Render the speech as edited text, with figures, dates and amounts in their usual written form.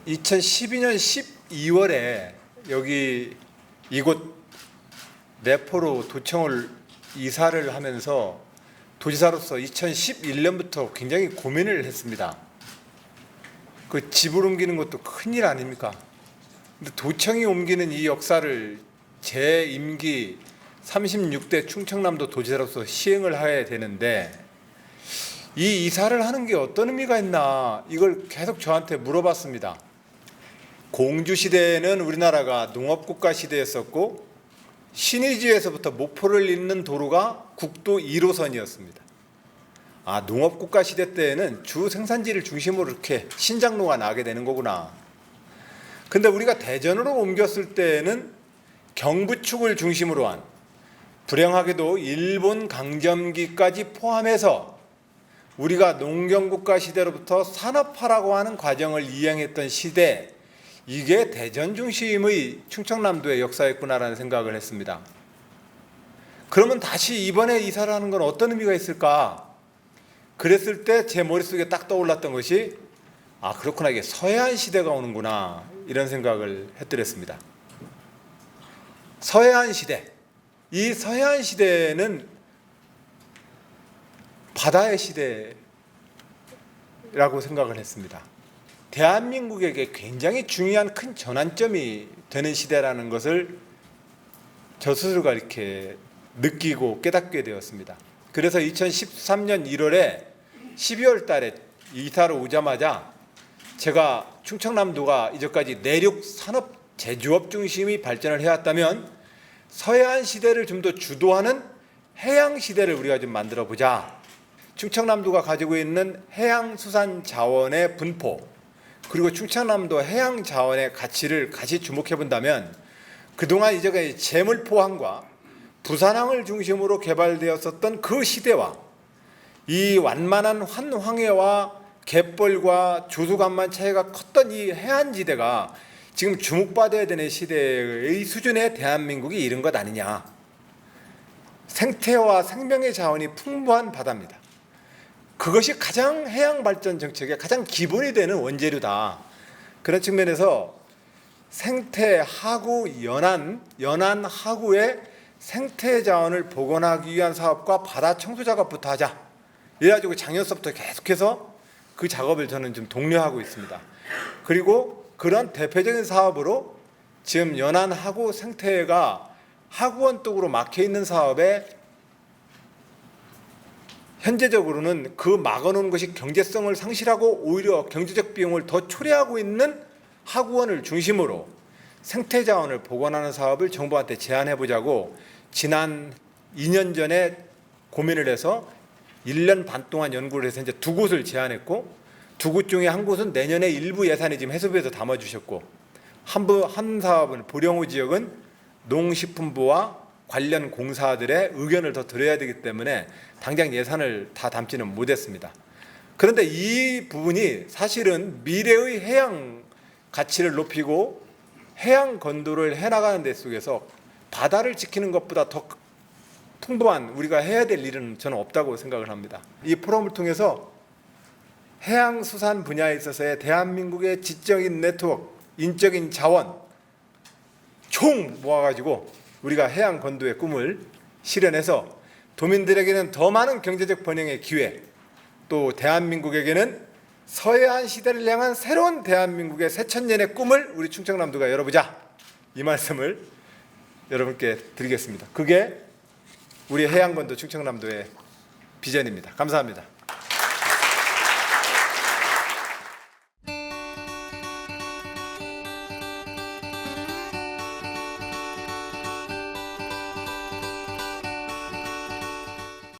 2012년 12월에 여기 이곳 내포로 도청을 이사를 하면서 도지사로서 2011년부터 굉장히 고민을 했습니다. 그 집을 옮기는 것도 큰일 아닙니까? 근데 도청이 옮기는 이 역사를 제 임기 36대 충청남도 도지사로서 시행을 해야 되는데 이 이사를 하는 게 어떤 의미가 있나 이걸 계속 저한테 물어봤습니다. 공주시대에는 우리나라가 농업국가 시대였었고 신의지에서부터 목포를 잇는 도로가 국도 1호선이었습니다. 농업국가 시대 때에는 주 생산지를 중심으로 이렇게 신장로가 나게 되는 거구나. 근데 우리가 대전으로 옮겼을 때에는 경부축을 중심으로 한 불행하게도 일본 강점기까지 포함해서 우리가 농경국가 시대로부터 산업화라고 하는 과정을 이행했던 시대, 이게 대전 중심의 충청남도의 역사였구나라는 생각을 했습니다. 그러면 다시 이번에 이사를 하는 건 어떤 의미가 있을까? 그랬을 때 제 머릿속에 딱 떠올랐던 것이 그렇구나, 이게 서해안 시대가 오는구나 이런 생각을 했더랬습니다. 서해안 시대, 이 서해안 시대는 바다의 시대라고 생각을 했습니다. 대한민국에게 굉장히 중요한 큰 전환점이 되는 시대라는 것을 저 스스로가 이렇게 느끼고 깨닫게 되었습니다. 그래서 2013년 1월에 12월 달에 이사로 오자마자 제가 충청남도가 이제까지 내륙 산업 제조업 중심이 발전을 해왔다면 서해안 시대를 좀 더 주도하는 해양 시대를 우리가 좀 만들어 보자. 충청남도가 가지고 있는 해양수산 자원의 분포, 그리고 충청남도 해양 자원의 가치를 같이 주목해 본다면 그동안 이제 제물포항과 부산항을 중심으로 개발되었었던 그 시대와 이 완만한 환황해와 갯벌과 조수간만 차이가 컸던 이 해안지대가 지금 주목받아야 되는 시대의 수준에 대한민국이 이른 것 아니냐. 생태와 생명의 자원이 풍부한 바다입니다. 그것이 가장 해양발전 정책의 가장 기본이 되는 원재료다. 그런 측면에서 생태 하구 연안 하구의 생태 자원을 복원하기 위한 사업과 바다 청소 작업부터 하자. 이래가지고 작년서부터 계속해서 그 작업을 저는 좀 독려하고 있습니다. 그리고 그런 대표적인 사업으로 지금 연안 하구 생태가 하구원 쪽으로 막혀 있는 사업에 현재적으로는 그 막아놓은 것이 경제성을 상실하고 오히려 경제적 비용을 더 초래하고 있는 하구원을 중심으로 생태자원을 복원하는 사업을 정부한테 제안해보자고 지난 2년 전에 고민을 해서 1년 반 동안 연구를 해서 이제 2곳을 제안했고, 2곳 중에 한 곳은 내년에 일부 예산이 지금 해수부에서 담아주셨고, 한 사업은 보령호 지역은 농식품부와 관련 공사들의 의견을 더 들어야 되기 때문에 당장 예산을 다 담지는 못했습니다. 그런데 이 부분이 사실은 미래의 해양 가치를 높이고 해양 건도를 해나가는 데 속에서 바다를 지키는 것보다 더 풍부한 우리가 해야 될 일은 저는 없다고 생각을 합니다. 이 포럼을 통해서 해양수산 분야에 있어서의 대한민국의 지적인 네트워크, 인적인 자원 총 모아가지고 우리가 해양 건도의 꿈을 실현해서 도민들에게는 더 많은 경제적 번영의 기회, 또 대한민국에게는 서해안 시대를 향한 새로운 대한민국의 새천년의 꿈을 우리 충청남도가 열어보자. 이 말씀을 여러분께 드리겠습니다. 그게 우리 해양건도 충청남도의 비전입니다. 감사합니다.